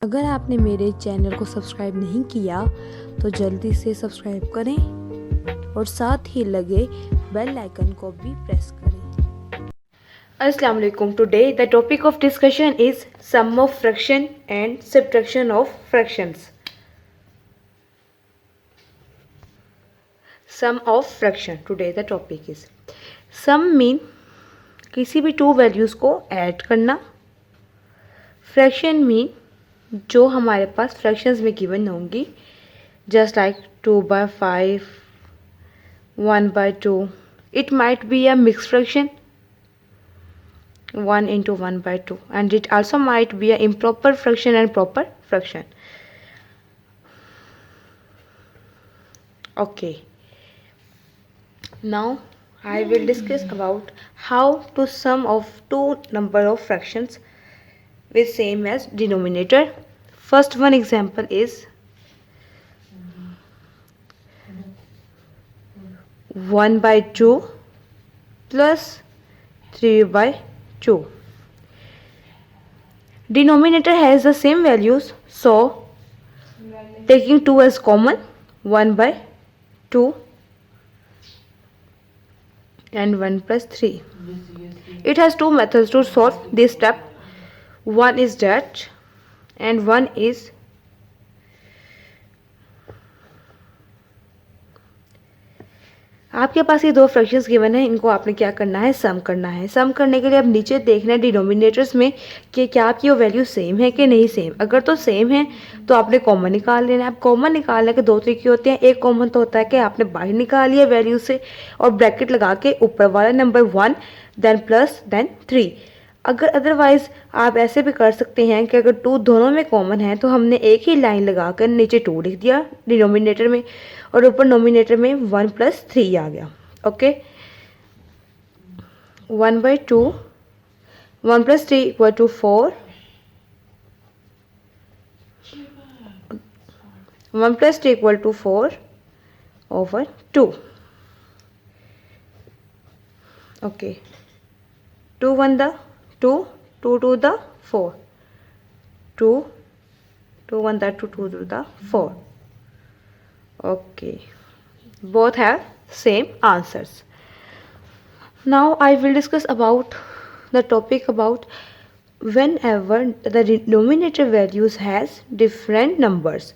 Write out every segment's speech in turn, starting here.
अगर आपने मेरे चैनल को सब्सक्राइब नहीं किया तो जल्दी से सब्सक्राइब करें और साथ ही लगे बेल आइकन को भी प्रेस करें। अस्सलाम वालेकुम। Today the topic of discussion is sum of fraction and subtraction of fractions. Sum of fraction, today the topic is sum mean किसी भी टू वैल्यूज़ को ऐड करना। फ्रैक्शन मीन जो हमारे पास फ्रैक्शंस में गिवन होंगी, just like 2/5, 1/2. It might be a mixed fraction, 1 into 1/2, and it also might be an improper fraction and proper fraction. Okay, now I will discuss about how to sum of two number of fractions with same as denominator. First one example is 1/2 plus 3/2. Denominator has the same values, so taking 2 as common, 1/2 and 1 plus 3. It has two methods to solve this step. One is that and one is आपके पास ये दो fractions given है, इनको आपने क्या करना है, सम करना है। सम करने के लिए अब नीचे देखना है डिनोमिनेटर्स में कि क्या आपकी वो वैल्यू सेम है कि नहीं सेम। अगर तो सेम है तो आपने कॉमन निकाल लेना है। अब कॉमन निकालने के दो तरीके होते हैं। एक कॉमन तो होता है कि आपने बाहर निकाल लिया वैल्यू से और ब्रैकेट लगा के ऊपर वाला नंबर 1 देन प्लस देन 3। अगर अदरवाइज़ आप ऐसे भी कर सकते हैं कि अगर 2 दोनों में कॉमन है तो हमने एक ही लाइन लगा कर नीचे 2 लिख दिया डिनोमिनेटर में और ऊपर नोमिनेटर में 1 plus 3 आ गया। Okay, 1/2, 1 plus 3 equal to 4, 1 plus 3 equal to 4 over 2. Okay, 2 1 the 2, 2 2 the 4, 2 2 1 the 2, 2 2 the 4. Okay, both have same answers. Now I will discuss about the topic about whenever the denominator values has different numbers.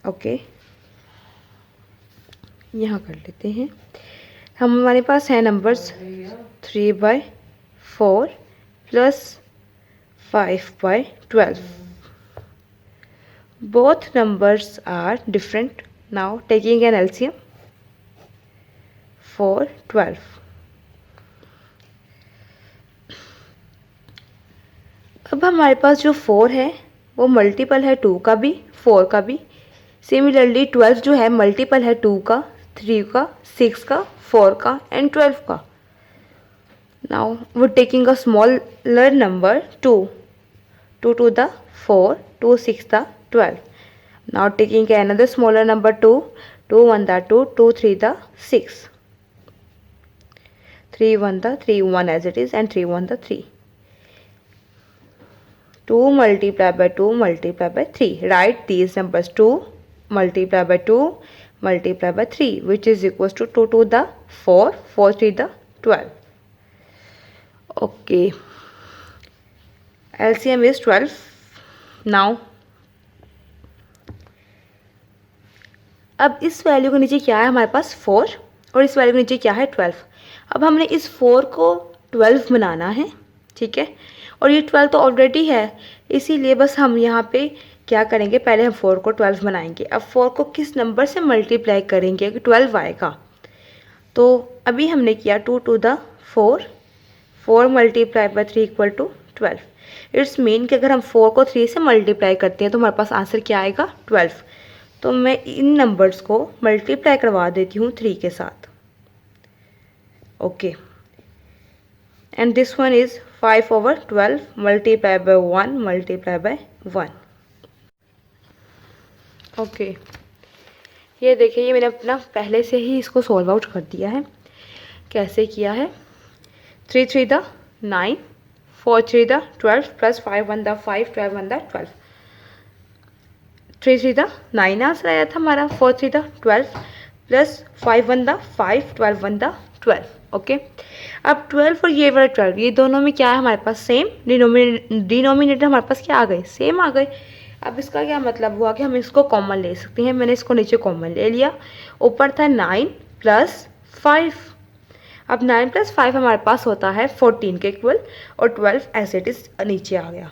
Okay, यहाँ कर लेते हैं। हमारे पास है numbers 3/4 plus 5/12. Both numbers are different. Now taking an LCM, 4 12. अब हमारे पास जो 4 है वो मल्टीपल है 2 का भी 4 का भी। सिमिलरली 12 जो है मल्टीपल है 2 का, 3 का, 6 का, 4 का एंड 12 का। नाउ वो taking a smaller number 2, 2 to the 4, 2 6 the 12. Now taking another smaller number 2, 2 1 the 2, 2 3 the 6, 3 1 the 3 1 as it is and 3 1 the 3. 2 multiplied by 2 multiplied by 3. Write these numbers 2 multiplied by 2 multiplied by 3 which is equals to 2 to the 4, 4 3 the 12. Okay, LCM is 12. Now अब इस value के नीचे क्या है हमारे पास 4 और इस value के नीचे क्या है 12। अब हमने इस 4 को 12 बनाना है, ठीक है, और ये 12 तो ऑलरेडी है, इसीलिए बस हम यहाँ पे क्या करेंगे, पहले हम 4 को 12 बनाएंगे। अब 4 को किस नंबर से मल्टीप्लाई करेंगे कि 12 आएगा। तो अभी हमने किया 2 to the 4, 4 multiplied by 3 equal to 12. It's mean कि अगर हम 4 को 3 से मल्टीप्लाई करते हैं तो हमारे पास आंसर क्या आएगा 12। तो मैं इन नंबर्स को मल्टीप्लाई करवा देती हूँ 3 के साथ। Okay, and this one is 5/12 multiply by 1 multiply by 1। Okay, ये देखिए, ये मैंने अपना पहले से ही इसको सॉल्व आउट कर दिया है। कैसे किया है, 3 3 the 9, 4 3 the 12 plus 5 1 the 5, 12 1 the 12। 3 3 the 9 answer आया था हमारा, 4 3 the 12 plus 5 1 the 5, 12 1 the 12। Okay, अब 12 और ये वाला 12, ये दोनों में क्या है हमारे पास सेम, डिनोमिनेटर हमारे पास क्या आ गए, सेम आ गए। अब इसका क्या मतलब हुआ कि हम इसको कॉमन ले सकते हैं। मैंने इसको नीचे कॉमन ले लिया, ऊपर था 9 प्लस 5। अब 9 प्लस 5 हमारे पास होता है 14 के इक्वल, और 12 एज इट इज़ नीचे आ गया।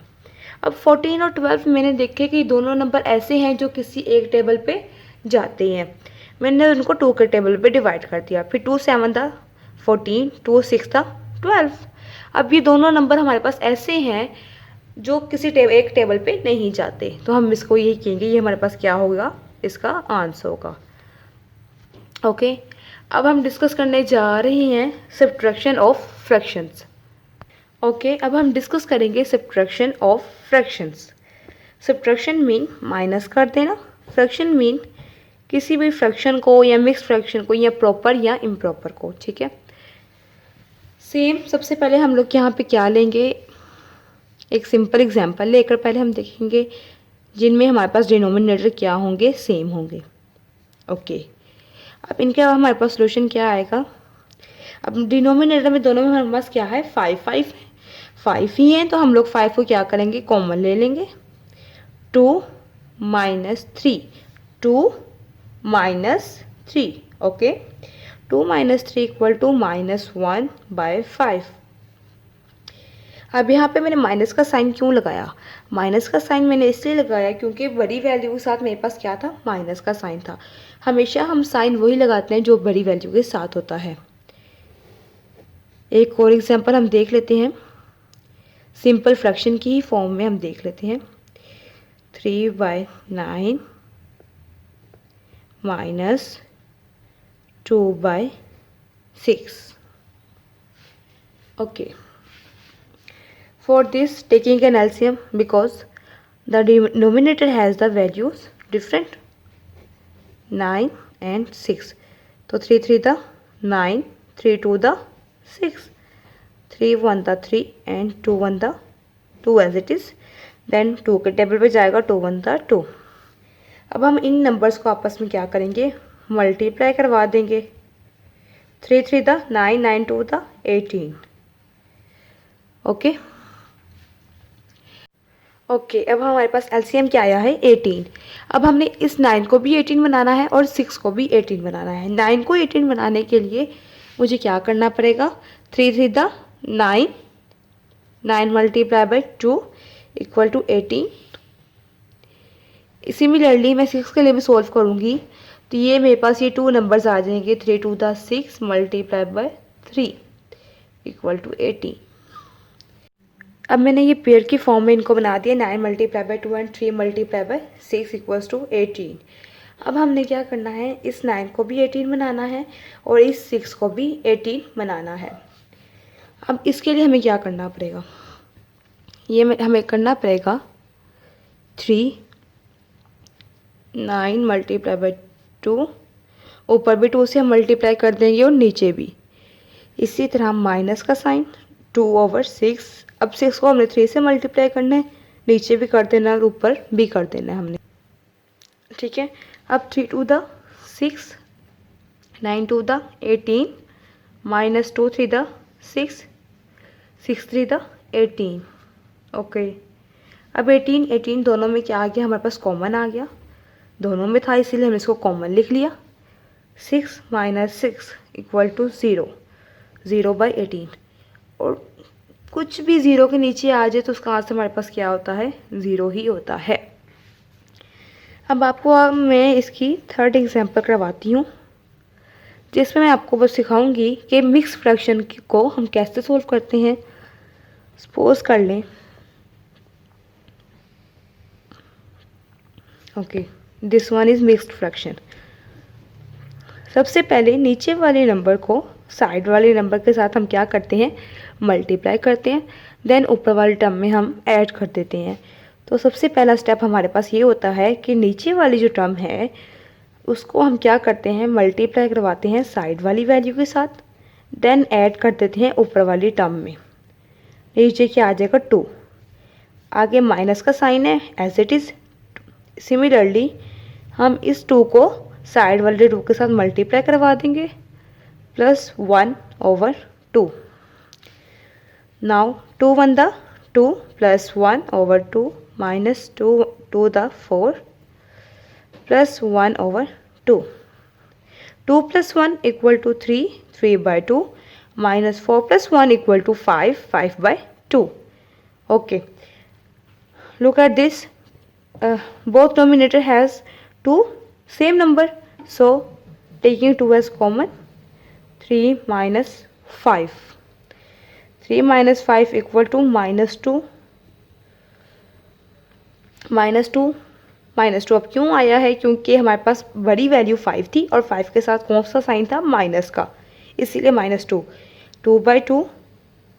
अब 14 और 12 मैंने देखे कि दोनों नंबर ऐसे हैं जो किसी एक टेबल पे जाते हैं, मैंने उनको 2 के टेबल पे डिवाइड कर दिया। फिर 2 7 था 14, 2 6 था 12। अब ये दोनों नंबर हमारे पास ऐसे हैं जो किसी एक टेबल पे नहीं जाते, तो हम इसको यही कहेंगे, ये हमारे पास क्या होगा, इसका आंसर होगा। ओके, अब हम डिस्कस करने जा रहे हैं सब्ट्रैक्शन ऑफ फ्रैक्शंस। ओके, अब हम डिस्कस करेंगे subtraction of fractions. Subtraction mean minus कर देना, फ्रैक्शन मीन किसी भी फ्रैक्शन को या मिक्स फ्रैक्शन को या प्रॉपर या इम्प्रॉपर को। ठीक है, सेम सबसे पहले हम लोग यहाँ पे क्या लेंगे, एक सिंपल एग्जांपल लेकर पहले हम देखेंगे जिनमें हमारे पास डिनोमिनेटर क्या होंगे, सेम होंगे। ओके, अब इनके अब हमारे पास सोल्यूशन क्या आएगा। अब डिनोमिनेटर में दोनों में हमारे पास क्या है, 5 ही हैं, तो हम लोग 5 को क्या करेंगे, कॉमन ले लेंगे। 2 minus 3, 2 minus 3। Okay, 2 minus 3 equal to -1/5। अब यहाँ पे मैंने माइनस का साइन क्यों लगाया, माइनस का साइन मैंने इसलिए लगाया क्योंकि बड़ी वैल्यू के साथ मेरे पास क्या था, माइनस का साइन था। हमेशा हम साइन वही लगाते हैं जो बड़ी वैल्यू के साथ होता है। एक और एग्जांपल हम देख लेते हैं, सिंपल फ्रैक्शन की ही फॉर्म में हम देख लेते हैं। 3/9 minus 2/6। Okay, for this taking an LCM because the denominator has the values different 9 and 6, तो 3 3 the 9, 3 2 the 6, 3 1 the 3 and 2 1 the 2 as it is, then 2 के टेबल पे जाएगा 2 1 the 2। अब हम इन नंबर्स को आपस में क्या करेंगे, मल्टीप्लाई करवा देंगे। 3 3 the 9, 9 2 the 18। ओके ओके, अब हमारे पास एलसीएम क्या आया है, 18। अब हमने इस 9 को भी 18 बनाना है और 6 को भी 18 बनाना है। 9 को 18 बनाने के लिए मुझे क्या करना पड़ेगा, 3 3 the 9, 9 multiply by 2 equal to 18। Similarly मैं 6 के लिए भी सॉल्व करूँगी, तो ये मेरे पास ये 2 नंबर्स आ जाएंगे, 3 2 the 6 multiply by 3 equal to 18। अब मैंने ये पेयर की फॉर्म में इनको बना दिया, 9 multiply by 2 and 3 multiply by 6 equals to 18। अब हमने क्या करना है, इस 9 को भी 18 बनाना है और इस 6 को भी 18 बनाना है। अब इसके लिए हमें क्या करना पड़ेगा, ये हमें करना पड़ेगा 3 9 मल्टीप्लाई बाई 2, ऊपर भी 2 से हम मल्टीप्लाई कर देंगे और नीचे भी। इसी तरह माइनस का साइन 2/6। अब 6 को हमने 3 से मल्टीप्लाई करना है, नीचे भी कर देना और ऊपर भी कर देना है हमने। ठीक है, अब 3 2 the 6, 9 2 the 18, minus 2 3 the 6, 6 3 the 18। Okay, अब 18 18 दोनों में क्या आ गया, हमारे पास कॉमन आ गया, दोनों में था इसीलिए हमने इसको कॉमन लिख लिया। 6 माइनस 6 इक्वल टू 0, 0/18। और कुछ भी 0 के नीचे आ जाए तो उसका आंसर हमारे पास क्या होता है, 0 ही होता है। अब आपको मैं इसकी थर्ड एग्जांपल करवाती हूँ, जिसमें मैं आपको बस सिखाऊंगी कि मिक्स फ्रैक्शन को हम कैसे सोल्व करते हैं। सपोज कर लें, okay, this one is mixed fraction. सबसे पहले नीचे वाले नंबर को साइड वाले नंबर के साथ हम क्या करते हैं, मल्टीप्लाई करते हैं, देन ऊपर वाले टर्म में हम ऐड कर देते हैं। तो सबसे पहला स्टेप हमारे पास ये होता है कि नीचे वाली जो टर्म है उसको हम क्या करते हैं, मल्टीप्लाई करवाते हैं साइड वाली वैल्यू के साथ, देन ऐड कर देते हैं ऊपर वाली टर्म में। नीचे क्या आ जाएगा 2, आगे माइनस का साइन है एज इट इज़, सिमिलरली हम इस 2 को साइड वाले 2 के साथ मल्टीप्लाई करवा देंगे, +1/2। Now 2 1 the 2 +1/2 -2 2 the 4 +1/2। 2 + 1 = 3, 3/2 -4 + 1 = 5, 5/2। Okay, look at this. Both denominator has 2 same number, so taking 2 as common, 3 - 5, 3 - 5 = -2, -2 अब क्यों आया है? क्योंकि हमारे पास बड़ी वैल्यू 5 थी और 5 के साथ कौन सा साइन था? माइनस का, इसीलिए -2। 2/2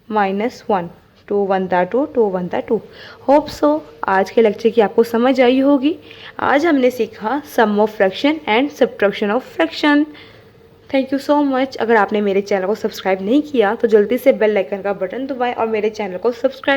-1, 2 1 दा 2, 2 1 दा 2। होप सो आज के लेक्चर की आपको समझ आई होगी। आज हमने सीखा sum of fraction and subtraction of fraction. Thank you so much. अगर आपने मेरे चैनल को सब्सक्राइब नहीं किया तो जल्दी से बेल आइकन का बटन दबाएं और मेरे चैनल को सब्सक्राइब